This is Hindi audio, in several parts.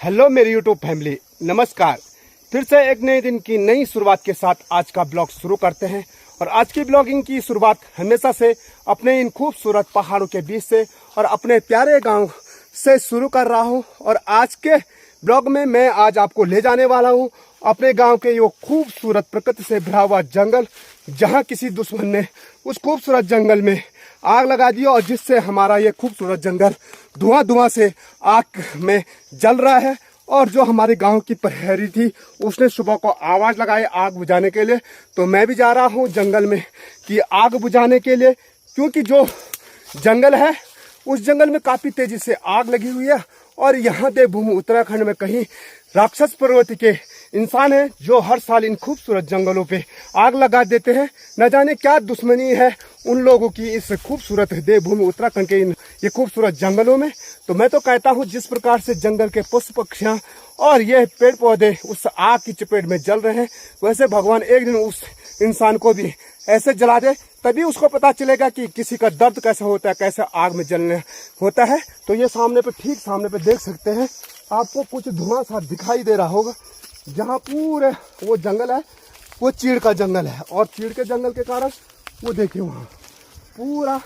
हेलो मेरी यूट्यूब फैमिली, नमस्कार। फिर से एक नए दिन की नई शुरुआत के साथ आज का ब्लॉग शुरू करते हैं। और आज की ब्लॉगिंग की शुरुआत हमेशा से अपने इन खूबसूरत पहाड़ों के बीच से और अपने प्यारे गांव से शुरू कर रहा हूं। और आज के ब्लॉग में मैं आज आपको ले जाने वाला हूं अपने गांव के यो खूबसूरत प्रकृति से भरा हुआ जंगल, जहां किसी दुश्मन ने उस खूबसूरत जंगल में आग लगा दी और जिससे हमारा ये खूबसूरत जंगल धुआं से आग में जल रहा है। और जो हमारे गांव की प्रहरी थी उसने सुबह को आवाज़ लगाई आग बुझाने के लिए, तो मैं भी जा रहा हूं जंगल में कि आग बुझाने के लिए, क्योंकि जो जंगल है उस जंगल में काफ़ी तेज़ी से आग लगी हुई है। और यहाँ देवभूमि उत्तराखंड में कहीं राक्षस प्रवृत्ति के इंसान हैं जो हर साल इन खूबसूरत जंगलों पे आग लगा देते हैं। न जाने क्या दुश्मनी है उन लोगों की इस खूबसूरत देवभूमि उत्तराखंड के इन ये खूबसूरत जंगलों में। तो मैं तो कहता हूँ जिस प्रकार से जंगल के पशु पक्षियाँ और ये पेड़ पौधे उस आग की चपेट में जल रहे हैं, वैसे भगवान एक दिन उस इंसान को भी ऐसे जला दे, तभी उसको पता चलेगा कि किसी का दर्द कैसा होता है, कैसे आग में जलने होता है। तो ये सामने पे, ठीक सामने पे देख सकते हैं, आपको कुछ धुआं सा दिखाई दे रहा होगा। जहाँ पूरे वो जंगल है वो चीड़ का जंगल है, और चीड़ के जंगल के कारण वो देखिए वहाँ पूरा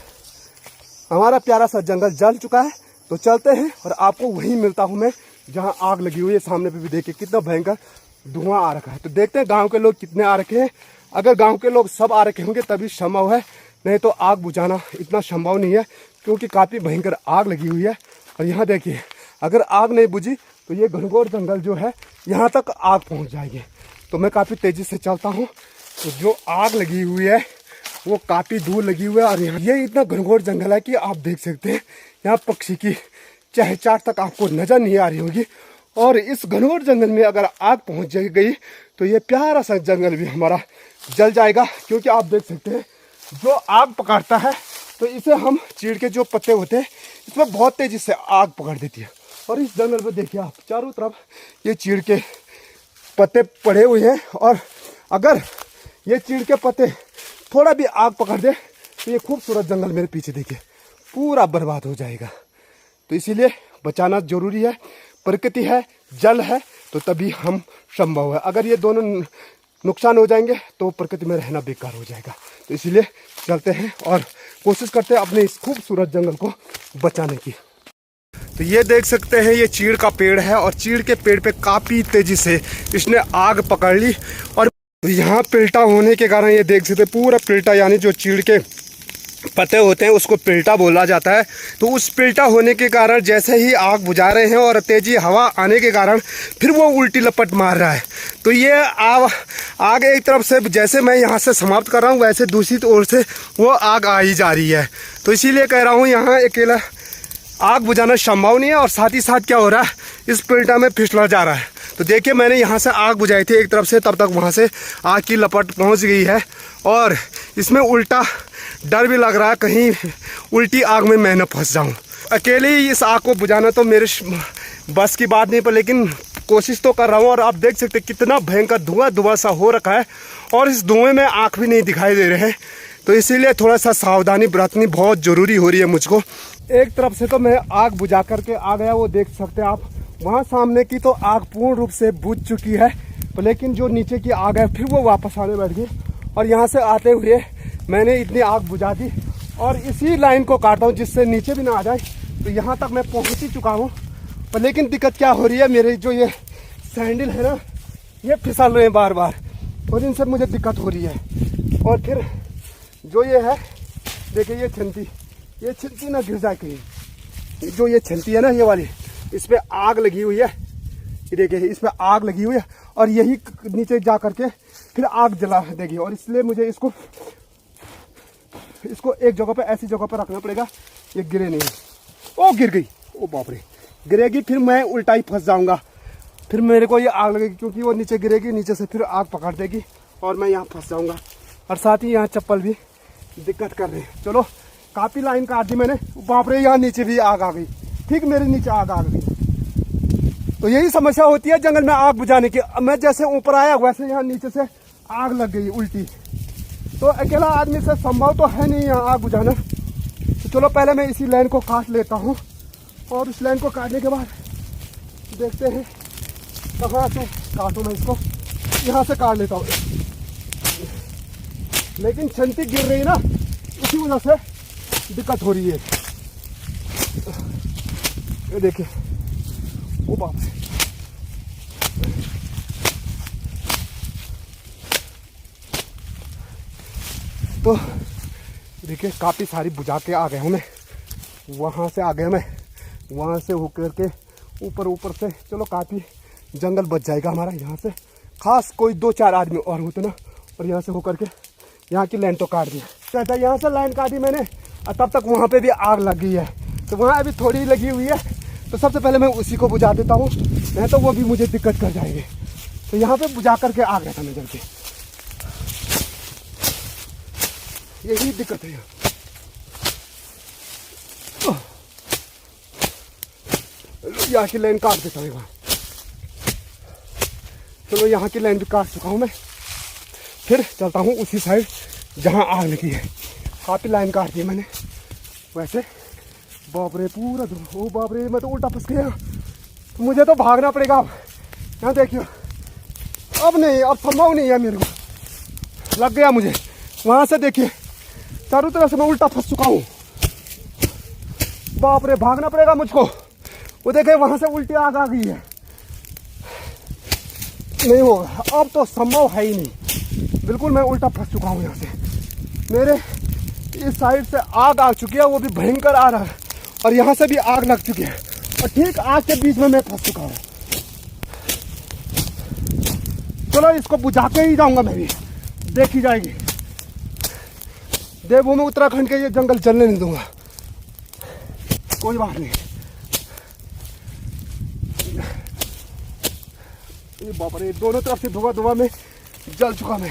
हमारा प्यारा सा जंगल जल चुका है। तो चलते हैं और आपको वहीं मिलता हूँ मैं जहाँ आग लगी हुई है। सामने पे भी देखिए कितना भयंकर धुआं आ रखा है। तो देखते हैं गांव के लोग कितने आ रखे हैं। अगर गांव के लोग सब आ रखे होंगे तभी संभव है, नहीं तो आग बुझाना इतना संभव नहीं है, क्योंकि काफ़ी भयंकर आग लगी हुई है। और यहाँ देखिए, अगर आग नहीं बुझी तो ये घनघोर जंगल जो है यहाँ तक आग पहुँच जाएगी। तो मैं काफ़ी तेज़ी से चलता हूँ। तो जो आग लगी हुई है वो काफ़ी दूर लगी हुई है। और यहाँ ये इतना घनघोर जंगल है कि आप देख सकते हैं यहाँ पक्षी की चहचहाट तक आपको नज़र नहीं आ रही होगी। और इस घनघोर जंगल में अगर आग पहुँच गई तो ये प्यारा सा जंगल भी हमारा जल जाएगा, क्योंकि आप देख सकते हैं जो आग पकड़ता है तो इसे हम चीड़ के जो पत्ते होते हैं इसमें बहुत तेज़ी से आग पकड़ देती है। और इस जंगल में देखिए आप चारों तरफ ये चीड़ के पत्ते पड़े हुए हैं, और अगर ये चीड़ के पत्ते थोड़ा भी आग पकड़ दे तो ये खूबसूरत जंगल मेरे पीछे देखिए पूरा बर्बाद हो जाएगा। तो इसीलिए बचाना जरूरी है। प्रकृति है, जल है, तो तभी हम संभव है। अगर ये दोनों नुकसान हो जाएंगे तो प्रकृति में रहना बेकार हो जाएगा। तो इसीलिए चलते हैं और कोशिश करते हैं अपने इस खूबसूरत जंगल को बचाने की। तो ये देख सकते हैं ये चीड़ का पेड़ है, और चीड़ के पेड़ पे काफ़ी तेज़ी से इसने आग पकड़ ली। और यहाँ पिल्टा होने के कारण ये देख सकते पूरा पिल्टा, यानी जो चीड़ के पत्ते होते हैं उसको पिल्टा बोला जाता है। तो उस पिल्टा होने के कारण जैसे ही आग बुझा रहे हैं और तेज़ी हवा आने के कारण फिर वो उल्टी लपट मार रहा है। तो ये आग एक तरफ से, जैसे मैं यहाँ से समाप्त कर रहा हूँ, वैसे दूसरी ओर से वो आग आ ही जा रही है। तो इसीलिए कह रहा हूँ यहाँ अकेला आग बुझाना संभव नहीं है। और साथ ही साथ क्या हो रहा है, इस पिल्टा में फिसला जा रहा है। तो देखिए मैंने यहाँ से आग बुझाई थी एक तरफ से, तब तक वहाँ से आग की लपट पहुँच गई है। और इसमें उल्टा डर भी लग रहा है कहीं उल्टी आग में मैं न फंस जाऊँ। अकेले ही इस आग को बुझाना तो मेरे बस की बात नहीं, पर लेकिन कोशिश तो कर रहा हूँ। और आप देख सकते कितना भयंकर धुआं सा हो रखा है, और इस धुएँ में आँख भी नहीं दिखाई दे रहे हैं। तो इसीलिए थोड़ा सा सावधानी बरतनी बहुत ज़रूरी हो रही है मुझको। एक तरफ से तो मैं आग बुझा करके आ गया, वो देख सकते हैं आप, वहाँ सामने की तो आग पूर्ण रूप से बुझ चुकी है, तो लेकिन जो नीचे की आग है फिर वो वापस आने बैठ गई। और यहाँ से आते हुए मैंने इतनी आग बुझा दी, और इसी लाइन को काटता हूँ जिससे नीचे भी ना आ जाए। तो यहाँ तक मैं पहुँच ही चुका हूँ, पर लेकिन दिक्कत क्या हो रही है, मेरे जो ये सैंडल है ना ये फिसल रहे हैं बार बार, और इनसे मुझे दिक्कत हो रही है। और फिर जो ये है देखिए ये छंती ना गिर जाए कहीं। जो ये छंती है ना ये वाली, इस पर आग लगी हुई है, ये देखिए इस पर आग लगी हुई है, और यही नीचे जा करके फिर आग जला देगी। और इसलिए मुझे इसको एक जगह पे, ऐसी जगह पर रखना पड़ेगा ये गिरे नहीं। ओ गिर गई, ओ बाप रे, गिरेगी फिर मैं उल्टा ही फंस जाऊंगा, फिर मेरे को ये आग लगेगी, क्योंकि वो नीचे गिरेगी, नीचे से फिर आग पकड़ देगी और मैं यहाँ फंस जाऊंगा। और साथ ही यहाँ चप्पल भी दिक्कत कर रही है। चलो काफ़ी लाइन काट दी मैंने, बाप रे यहाँ नीचे भी आग आ गई, ठीक मेरे नीचे आग आ गई। तो यही समस्या होती है जंगल में आग बुझाने की। मैं जैसे ऊपर आया वैसे यहाँ नीचे से आग लग गई उल्टी। तो अकेला आदमी से संभव तो है नहीं यहाँ आग बुझाना। तो चलो पहले मैं इसी लाइन को काट लेता हूँ, और उस लाइन को काटने के बाद देखते हैं कहाँ से काटूं मैं इसको। यहाँ से काट लेता हूँ, लेकिन छंटी गिर रही ना, इसी वजह से दिक्कत हो रही है। ये देखिए, ओ बाप रे, तो देखिए काफ़ी सारी बुझा के आ गया हूँ मैं। वहाँ से आ गया मैं, वहाँ से होकर के ऊपर से, चलो काफ़ी जंगल बच जाएगा हमारा यहाँ से। खास कोई 2-4 आदमी और होते ना, और यहाँ से होकर के यहाँ की लाइन तो काट दी। कहता है यहाँ से लाइन काटी मैंने, और तब तक वहाँ पे भी आग लग गई है। तो वहाँ अभी थोड़ी लगी हुई है, तो सबसे पहले मैं उसी को बुझा देता हूँ, नहीं तो वो भी मुझे दिक्कत कर जाएंगे। तो यहाँ पे बुझा करके आ गया था मैं जल्दी, यही दिक्कत है यहाँ। यहाँ की लाइन काट देता हूँ। चलो यहाँ की लाइन भी काट चुका हूँ मैं, फिर चलता हूँ उसी साइड जहाँ आग लगी है। काफी लाइन काट दी मैंने वैसे। बाप रे, पूरा ओ बाप रे, मैं तो उल्टा फंस गया। मुझे तो भागना पड़ेगा अब। यहाँ देखियो, अब नहीं, अब संभव नहीं है मेरे को, लग गया मुझे। वहाँ से देखिए चारों तरफ से मैं उल्टा फंस चुका हूँ। बाप रे, भागना पड़ेगा मुझको। वो देखे वहाँ से उल्टी आग आ गई है, नहीं होगा अब तो, संभव है ही नहीं। बिल्कुल मैं उल्टा फंस चुका हूँ। यहाँ से मेरे इस साइड से आग आ चुकी है, वो भी भयंकर आ रहा है, और यहाँ से भी आग लग चुकी है, और ठीक आग के बीच में मैं फंस चुका हूँ। चलो इसको बुझा के ही जाऊंगा मैं भी, देखी जाएगी। देवभूमि उत्तराखंड के ये जंगल जलने नहीं दूंगा, कोई बात नहीं। ये बाप रे, दोनों तरफ से धुआं में जल चुका मैं।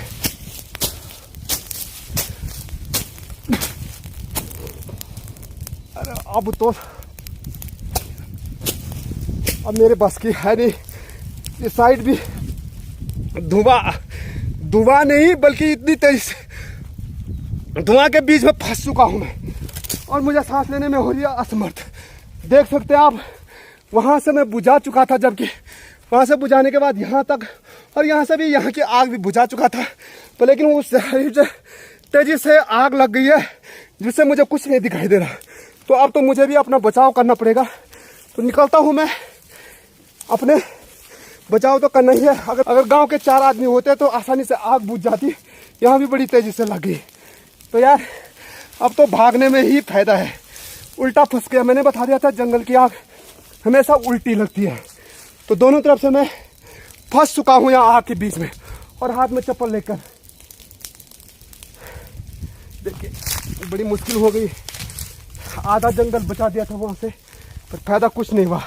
अरे अब मेरे बस की है नहीं। इस साइड भी धुआं नहीं, बल्कि इतनी तेज से धुआं के बीच में फंस चुका हूं मैं, और मुझे सांस लेने में हो रही है असमर्थ। देख सकते हैं आप, वहां से मैं बुझा चुका था, जबकि वहां से बुझाने के बाद यहाँ तक, और यहाँ से भी यहाँ की आग भी बुझा चुका था, तो लेकिन उस साइड से तेजी से आग लग गई है, जिससे मुझे कुछ नहीं दिखाई दे रहा। तो अब तो मुझे भी अपना बचाव करना पड़ेगा। तो निकलता हूँ मैं, अपने बचाव तो करना ही है। अगर गांव के 4 आदमी होते तो आसानी से आग बुझ जाती, यहाँ भी बड़ी तेजी से लग गई। तो यार अब तो भागने में ही फायदा है, उल्टा फंस गया। मैंने बता दिया था जंगल की आग हमेशा उल्टी लगती है। तो दोनों तरफ से मैं फंस चुका हूँ यहाँ आग के बीच में, और हाथ में चप्पल लेकर। देखिए बड़ी मुश्किल हो गई, आधा जंगल बचा दिया था वहाँ से, पर फायदा कुछ नहीं हुआ।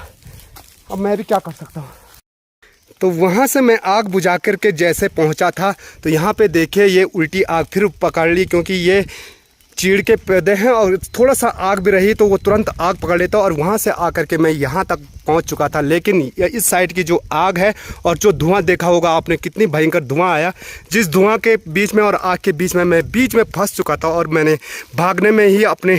अब मैं भी क्या कर सकता हूँ। तो वहाँ से मैं आग बुझा करके जैसे पहुँचा था, तो यहाँ पे देखिए ये उल्टी आग फिर पकड़ ली, क्योंकि ये चीड़ के पौधे हैं, और थोड़ा सा आग भी रही तो वो तुरंत आग पकड़ लेता। और वहाँ से आकर के मैं यहाँ तक पहुँच चुका था, लेकिन इस साइड की जो आग है, और जो धुआं देखा होगा आपने, कितनी भयंकर धुआं आया। जिस धुआं के बीच में और आग के बीच में मैं बीच में फंस चुका था, और मैंने भागने में ही अपने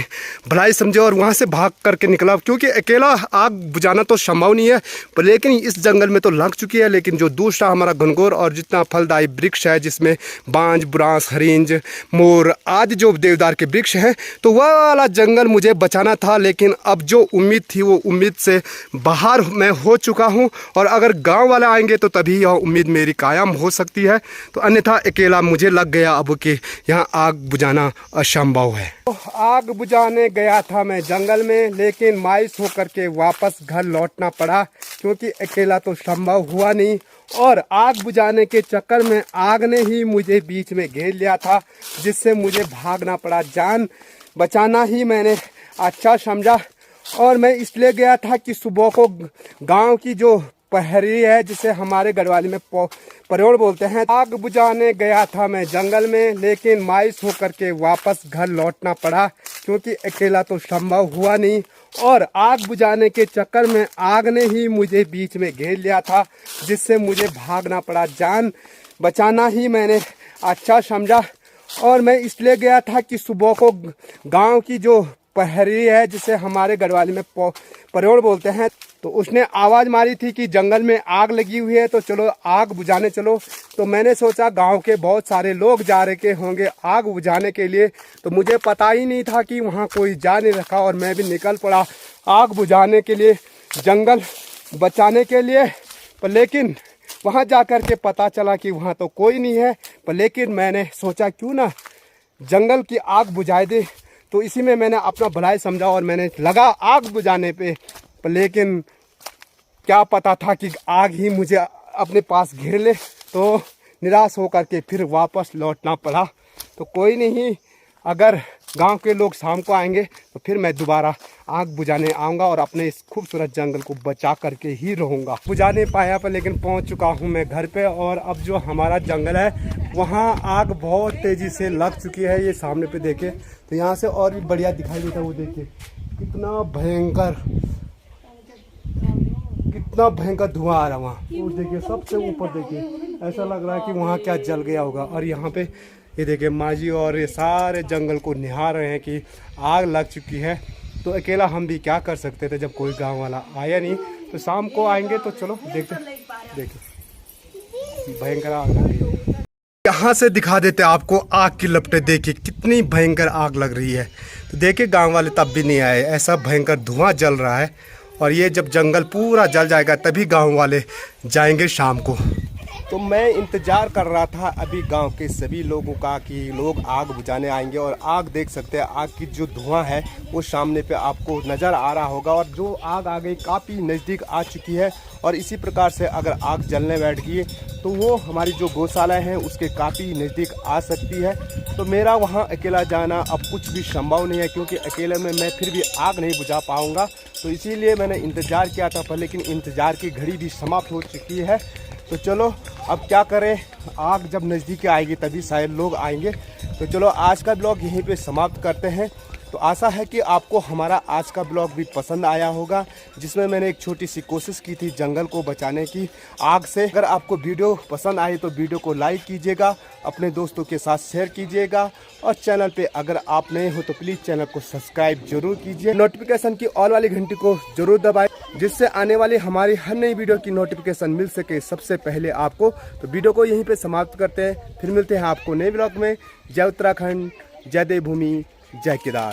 भलाई समझे और वहाँ से भाग करके निकला, क्योंकि अकेला आग बुझाना तो संभव नहीं है। पर लेकिन इस जंगल में तो लग चुकी है, लेकिन जो दूसरा हमारा घनघोर और जितना फलदायी वृक्ष है, जिसमें बांज, बुरांस, हरिंज, मोर आदि जो देवदार के वृक्ष हैं, तो वह वाला जंगल मुझे बचाना था। लेकिन अब जो उम्मीद थी वो उम्मीद से बाहर मैं हो चुका हूं, और अगर गांव वाले आएंगे तो तभी यह उम्मीद मेरी कायम हो सकती है। तो अन्यथा अकेला मुझे लग गया अब कि यहाँ आग बुझाना असंभव है। तो आग बुझाने गया था मैं जंगल में, लेकिन मायूस होकर के वापस घर लौटना पड़ा, क्योंकि अकेला तो संभव हुआ नहीं। और आग बुझाने के चक्कर में आग ने ही मुझे बीच में घेर लिया था, जिससे मुझे भागना पड़ा। जान बचाना ही मैंने अच्छा समझा, और मैं इसलिए गया था कि सुबह को गांव की जो पहरी है, जिसे हमारे गढ़वाली में परोड़ बोलते हैं, आग बुझाने गया था मैं जंगल में, लेकिन मायूस होकर के वापस घर लौटना पड़ा, क्योंकि अकेला तो संभव हुआ नहीं। और आग बुझाने के चक्कर में आग ने ही मुझे बीच में घेर लिया था, जिससे मुझे भागना पड़ा। जान बचाना ही मैंने अच्छा समझा, और मैं इसलिए गया था कि सुबह को गांव की जो पहरी है, जिसे हमारे गढ़वाली में परेड़ बोलते हैं। तो उसने आवाज़ मारी थी कि जंगल में आग लगी हुई है, तो चलो आग बुझाने चलो। तो मैंने सोचा गांव के बहुत सारे लोग जा रहे के होंगे आग बुझाने के लिए, तो मुझे पता ही नहीं था कि वहां कोई जा नहीं रखा, और मैं भी निकल पड़ा आग बुझाने के लिए, जंगल बचाने के लिए। पर लेकिन वहां जाकर के पता चला कि वहां तो कोई नहीं है। पर लेकिन मैंने सोचा क्यों ना जंगल की आग बुझाए दे, तो इसी में मैंने अपना भलाई समझा और मैंने लगा आग बुझाने पे। पर लेकिन क्या पता था कि आग ही मुझे अपने पास घेर ले, तो निराश होकर के फिर वापस लौटना पड़ा। तो कोई नहीं, अगर गांव के लोग शाम को आएंगे तो फिर मैं दोबारा आग बुझाने आऊँगा और अपने इस खूबसूरत जंगल को बचा करके ही रहूँगा। बुझा नहीं पाया पर लेकिन पहुँच चुका हूँ मैं घर पे, और अब जो हमारा जंगल है वहाँ आग बहुत तेज़ी से लग चुकी है। ये सामने पे देखे तो यहाँ से और भी बढ़िया दिखाई देता है। वो देखिए कितना भयंकर धुआं आ रहा है वहाँ। और देखिए सबसे ऊपर देखिए, ऐसा लग रहा है कि वहाँ क्या जल गया होगा। और यहाँ पे ये देखिए माजी और ये सारे जंगल को निहार रहे हैं कि आग लग चुकी है। तो अकेला हम भी क्या कर सकते थे जब कोई गांव वाला आया नहीं। तो शाम को आएंगे तो चलो देखते। देखिए भयंकर आग लग रही है। यहाँ से दिखा देते आपको आग की लपटें, देखिए कितनी भयंकर आग लग रही है। तो देखिए गांव वाले तब भी नहीं आए, ऐसा भयंकर धुआं जल रहा है। और ये जब जंगल पूरा जल जाएगा तभी गांव वाले जाएंगे शाम को। तो मैं इंतज़ार कर रहा था अभी गांव के सभी लोगों का कि लोग आग बुझाने आएंगे। और आग देख सकते हैं, आग की जो धुआं है वो सामने पे आपको नज़र आ रहा होगा। और जो आग आ गई काफ़ी नज़दीक आ चुकी है। और इसी प्रकार से अगर आग जलने बैठ गई तो वो हमारी जो गौशाला है उसके काफ़ी नज़दीक आ सकती है। तो मेरा वहाँ अकेला जाना अब कुछ भी संभव नहीं है, क्योंकि अकेले में मैं फिर भी आग नहीं बुझा पाऊँगा। तो इसीलिए मैंने इंतज़ार किया था, पर लेकिन इंतज़ार की घड़ी भी समाप्त हो चुकी है। तो चलो अब क्या करें, आग जब नज़दीक आएगी तभी शायद लोग आएंगे। तो चलो आज का ब्लॉग यहीं पे समाप्त करते हैं। तो आशा है कि आपको हमारा आज का ब्लॉग भी पसंद आया होगा, जिसमें मैंने एक छोटी सी कोशिश की थी जंगल को बचाने की आग से। अगर आपको वीडियो पसंद आई तो वीडियो को लाइक कीजिएगा, अपने दोस्तों के साथ शेयर कीजिएगा, और चैनल पे अगर आप नए हो तो प्लीज़ चैनल को सब्सक्राइब जरूर कीजिए। नोटिफिकेशन की ऑल वाली घंटी को जरूर दबाएं, जिससे आने वाली हमारी हर नई वीडियो की नोटिफिकेशन मिल सके सबसे पहले आपको। तो वीडियो को यहीं पे समाप्त करते हैं, फिर मिलते हैं आपको नए ब्लॉग में। जय उत्तराखंड, जय देवभूमि, जय केदार।